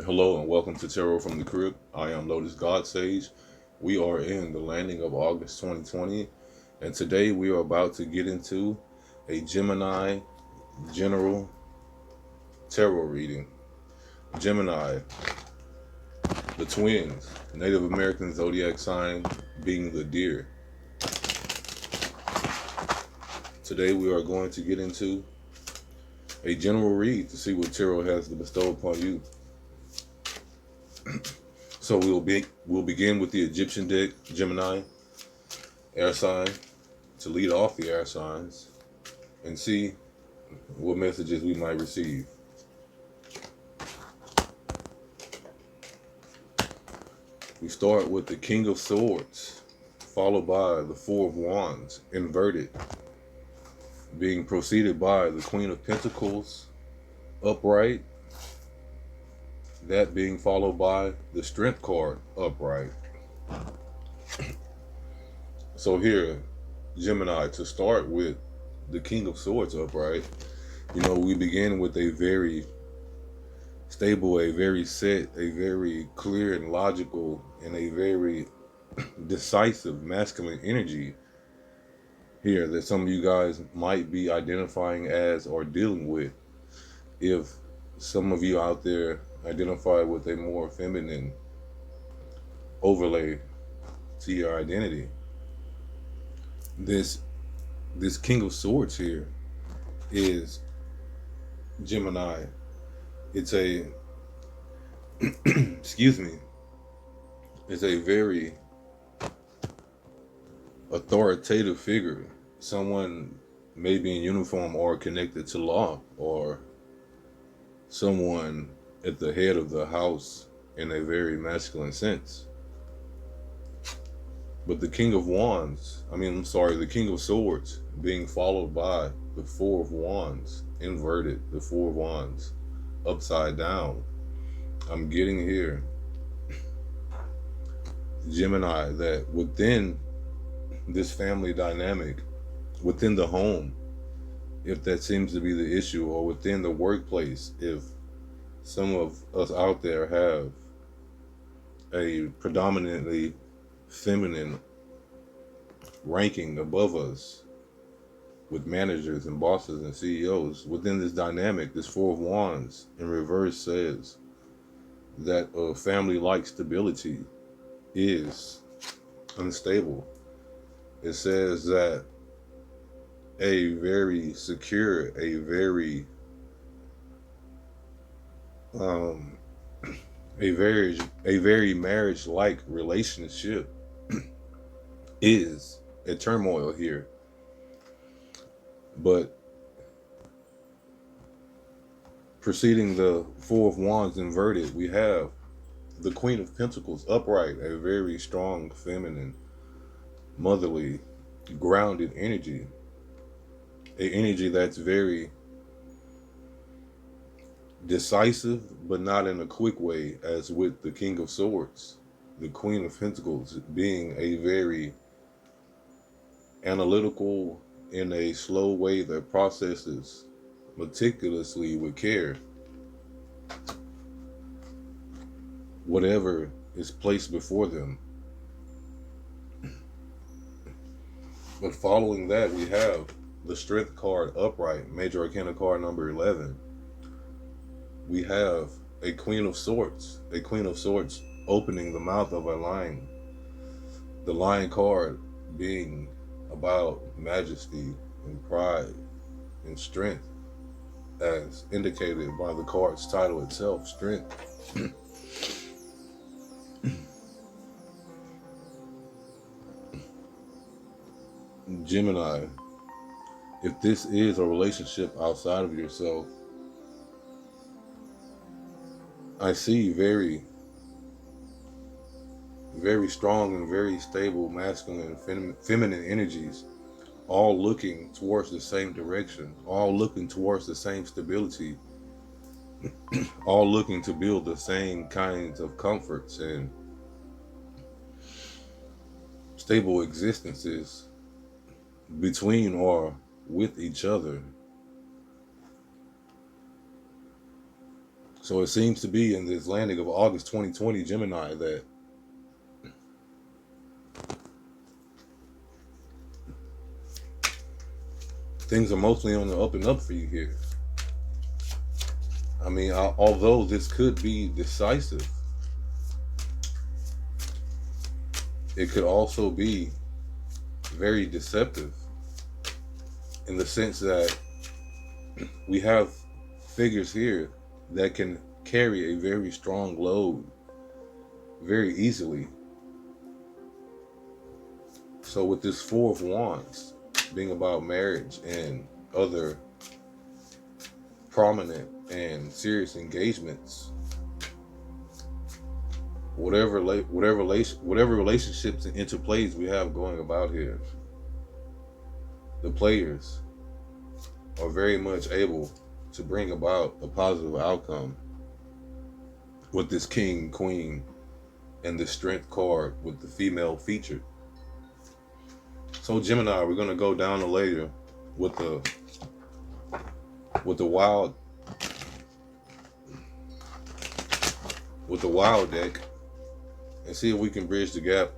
Hello and welcome to Tarot from the Crib. I am Lotus God Sage. We are in the landing of August 2020, and today we are about to get into a Gemini general tarot reading. Gemini, the twins, Native American zodiac sign being the deer. Today we are going to get into a general read to see what tarot has to bestow upon you. So we'll begin with the Egyptian deck, Gemini, air sign, to lead off the air signs and see what messages we might receive. We start with the King of Swords, followed by the Four of Wands, inverted, being preceded by the Queen of Pentacles, upright, that being followed by the Strength card, upright. So here, Gemini, to start with the King of Swords upright, we begin with a very stable, a very set, a very clear and logical, and a very decisive masculine energy here that some of you guys might be identifying as or dealing with. If some of you out there identify with a more feminine overlay to your identity, this King of Swords here is Gemini. It's a excuse me, it's a very authoritative figure, someone maybe in uniform or connected to law, or someone at the head of the house in a very masculine sense. But the King of Swords being followed by the Four of Wands, inverted, the Four of Wands, upside down. I'm getting here, Gemini, that within this family dynamic, within the home, if that seems to be the issue, or within the workplace, if some of us out there have a predominantly feminine ranking above us with managers and bosses and CEOs, within this dynamic, this Four of Wands in reverse says that a family-like stability is unstable. It says that a very secure, a very marriage-like relationship is a turmoil here. But preceding the Four of Wands inverted, we have the Queen of Pentacles upright, a very strong, feminine, motherly, grounded energy. An energy that's very decisive, but not in a quick way, as with the King of Swords. The Queen of Pentacles being a very analytical, in a slow way that processes meticulously with care whatever is placed before them. But following that, we have the Strength card upright, Major Arcana card number 11. We have a Queen of Swords opening the mouth of a lion. The Lion card being about majesty and pride and strength, as indicated by the card's title itself, Strength. Gemini, if this is a relationship outside of yourself, I see very, very strong and very stable masculine and feminine energies, all looking towards the same direction, all looking towards the same stability, all looking to build the same kinds of comforts and stable existences between or with each other. So it seems to be in this landing of August 2020 Gemini that things are mostly on the up and up for you here. I mean, although this could be decisive, it could also be very deceptive in the sense that we have figures here that can carry a very strong load very easily. So with this Four of Wands being about marriage and other prominent and serious engagements, whatever relationships and interplays we have going about here, the players are very much able to bring about a positive outcome with this king, queen, and the strength card with the female featured. So Gemini, we're gonna go down the layer with the wild deck and see if we can bridge the gap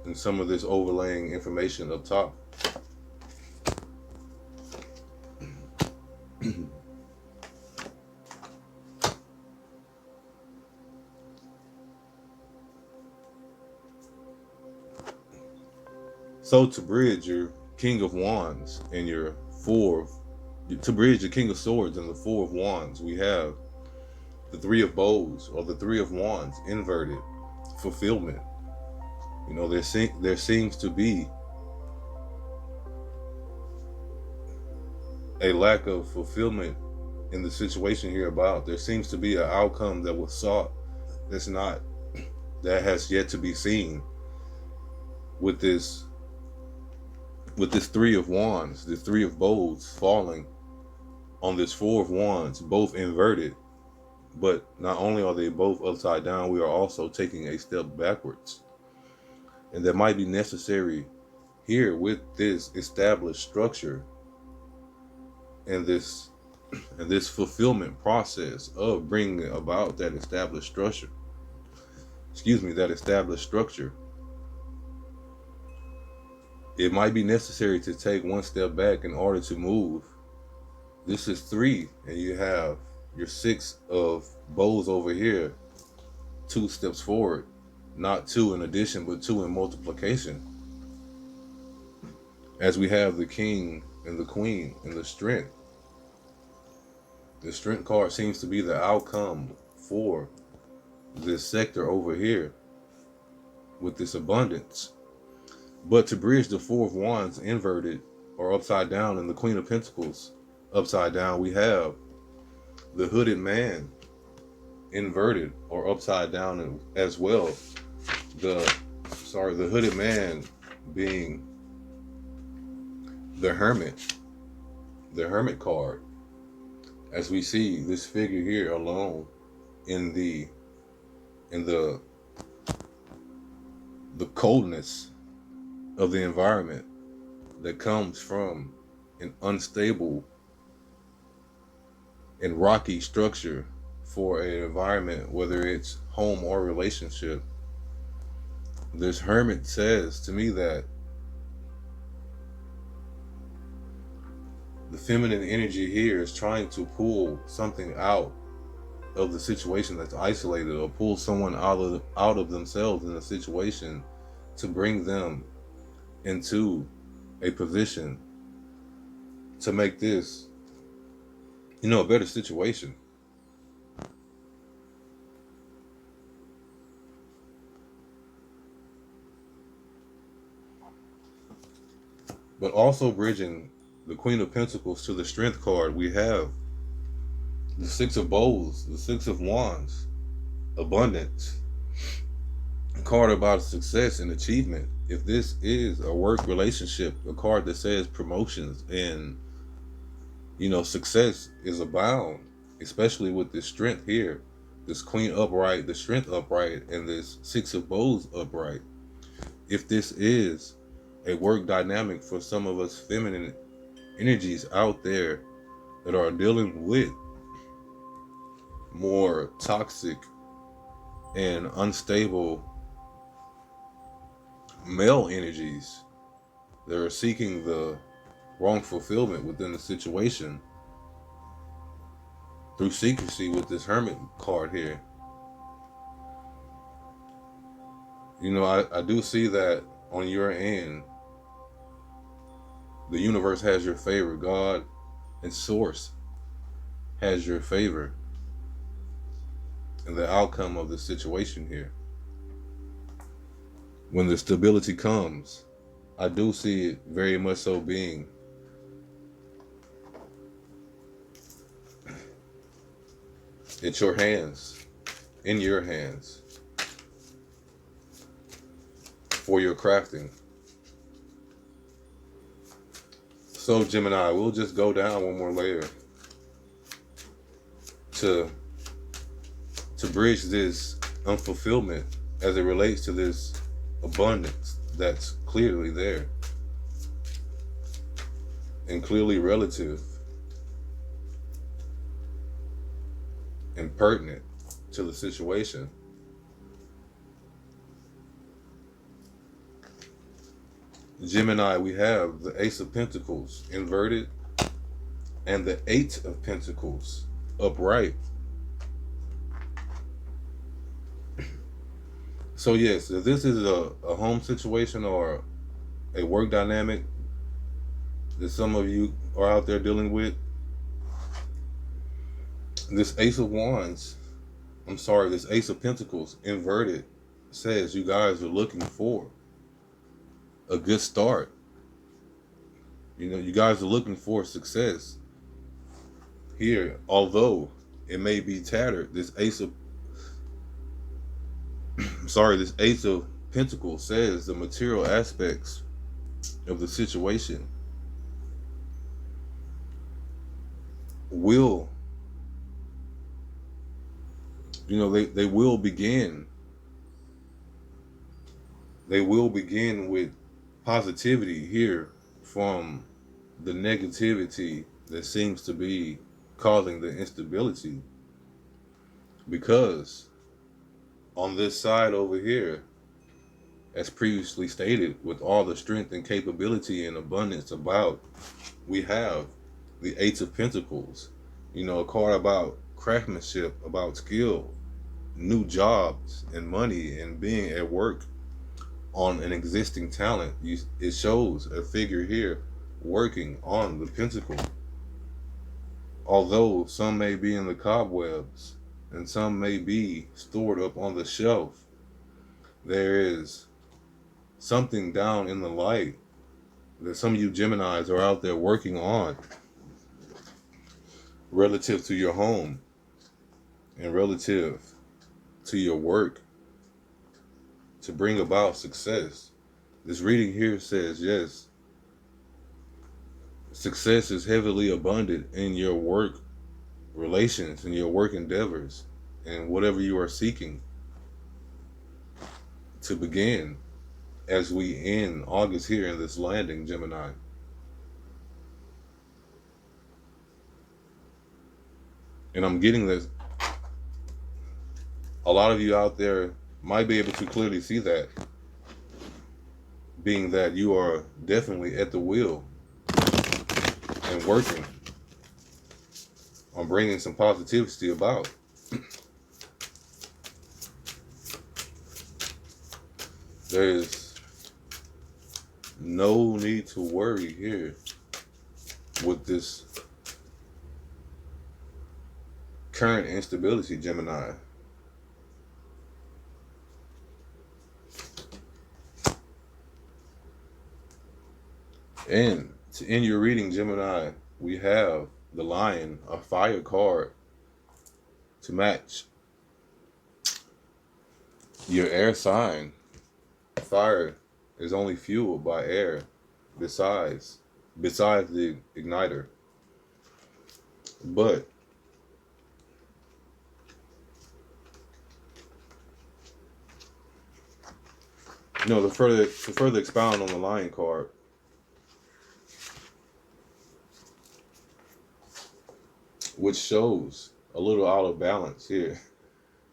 in some of this overlaying information up top. So to bridge your King of Wands and your to bridge the King of Swords and the Four of Wands, we have the Three of Bows or the Three of Wands inverted, fulfillment. You know, there seems to be a lack of fulfillment in the situation here about. There seems to be an outcome that was sought that has yet to be seen with this Three of Wands, the Three of Bows falling on this Four of Wands, both inverted. But not only are they both upside down, we are also taking a step backwards. And that might be necessary here with this established structure and this fulfillment process of bringing about that established structure. That established structure. It might be necessary to take one step back in order to move. This is 3, and you have your 6 of bows over here, 2 steps forward, not 2 in addition, but 2 in multiplication. As we have the king and the queen and the strength. The strength card seems to be the outcome for this sector over here with this abundance. But to bridge the Four of Wands inverted or upside down and the Queen of Pentacles upside down, we have the hooded man inverted or upside down as well. The hooded man being the hermit card. As we see this figure here alone in the coldness of the environment that comes from an unstable and rocky structure for an environment, whether it's home or relationship. This hermit says to me that the feminine energy here is trying to pull something out of the situation that's isolated, or pull someone out of themselves in a situation to bring them into a position to make this, a better situation. But also bridging the Queen of Pentacles to the Strength card, we have the Six of Bows, the Six of Wands, abundance, a card about success and achievement. If this is a work relationship, a card that says promotions and success is abound, especially with this strength here, this Queen upright, the Strength upright, and this Six of Bows upright. If this is a work dynamic for some of us feminine energies out there that are dealing with more toxic and unstable male energies that are seeking the wrong fulfillment within the situation through secrecy with this hermit card here. You know, I do see that on your end, the universe has your favor. God and Source has your favor in the outcome of the situation here. When the stability comes, I do see it very much so being it's your hands, in your hands, for your crafting. So Gemini, we'll just go down one more layer to bridge this unfulfillment as it relates to this abundance that's clearly there and clearly relative and pertinent to the situation. Gemini, we have the Ace of Pentacles inverted and the Eight of Pentacles upright. So yes, if this is a home situation or a work dynamic that some of you are out there dealing with, this Ace of Wands, this Ace of Pentacles inverted says you guys are looking for a good start. You know, you guys are looking for success here, although it may be tattered. This Ace of Pentacles says the material aspects of the situation will, you know, they will begin with positivity here from the negativity that seems to be causing the instability, because on this side over here, as previously stated, with all the strength and capability and abundance about, we have the Eight of Pentacles, you know, a card about craftsmanship, about skill, new jobs and money, and being at work on an existing talent. It shows a figure here working on the pentacle. Although some may be in the cobwebs and some may be stored up on the shelf, there is something down in the light that some of you Geminis are out there working on relative to your home and relative to your work to bring about success. This reading here says, yes, success is heavily abundant in your work relations and your work endeavors and whatever you are seeking to begin as we end August here in this landing, Gemini. And I'm getting this. A lot of you out there might be able to clearly see that, being that you are definitely at the wheel and working on bringing some positivity about. There's no need to worry here with this current instability, Gemini. And to end your reading, Gemini, we have the Lion, a fire card to match your air sign. Fire is only fueled by air besides the igniter. But you know, to further expound on the Lion card, which shows a little out of balance here.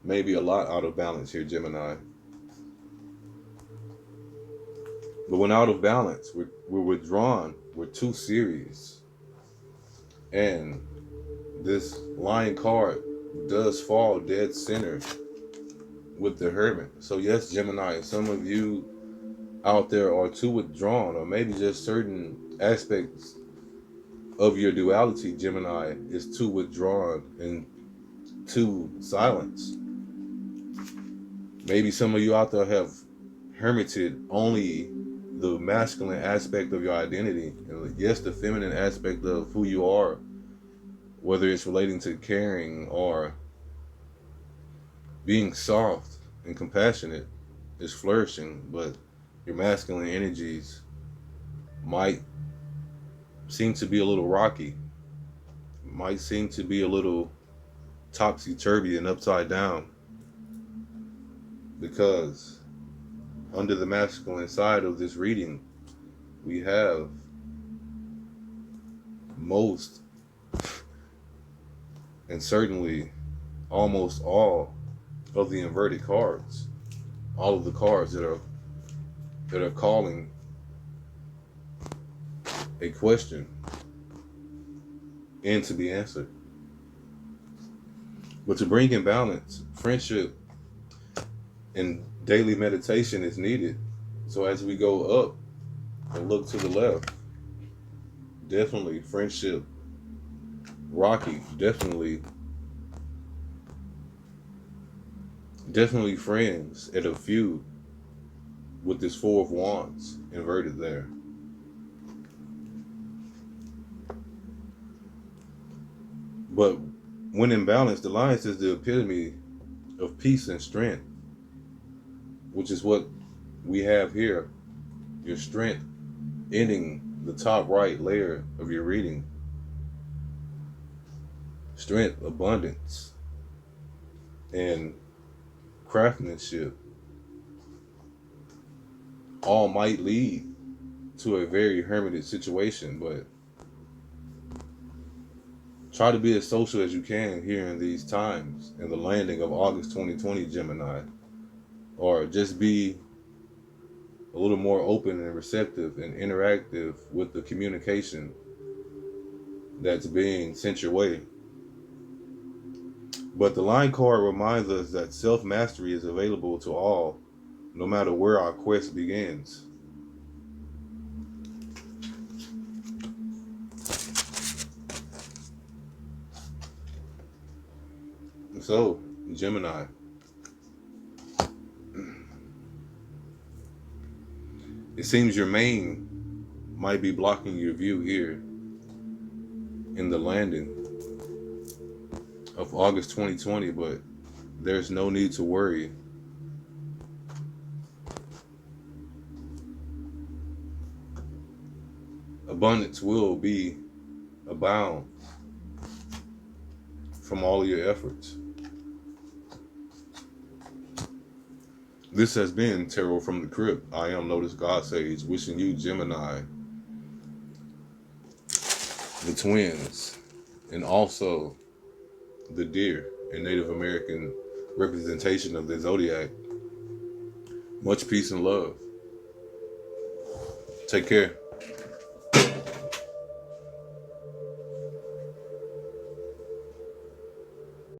Maybe a lot out of balance here, Gemini. But when out of balance, we're withdrawn, we're too serious. And this Lion card does fall dead center with the Hermit. So yes, Gemini, some of you out there are too withdrawn, or maybe just certain aspects of your duality, Gemini, is too withdrawn and too silenced. Maybe some of you out there have hermited only the masculine aspect of your identity, and yes, the feminine aspect of who you are, whether it's relating to caring or being soft and compassionate, is flourishing, but your masculine energies might seem to be a little rocky, might seem to be a little topsy-turvy and upside down, because under the masculine side of this reading, we have most and certainly almost all of the inverted cards, all of the cards that are calling a question in to be answered. But to bring in balance, friendship and daily meditation is needed. So as we go up and look to the left, definitely friendship, rocky, definitely friends at a feud with this Four of Wands inverted there. But when in balance, the Lion is the epitome of peace and strength, which is what we have here. Your strength ending the top right layer of your reading. Strength, abundance, and craftsmanship all might lead to a very hermited situation, but try to be as social as you can here in these times, in the landing of August 2020, Gemini. Or just be a little more open and receptive and interactive with the communication that's being sent your way. But the Lion card reminds us that self-mastery is available to all, no matter where our quest begins. So, Gemini, it seems your mane might be blocking your view here in the landing of August 2020, but there's no need to worry. Abundance will be abound from all of your efforts. This has been Tarot from the Crypt. I am Notice God Sage, wishing you, Gemini, the twins, and also the deer and Native American representation of the zodiac, much peace and love. Take care.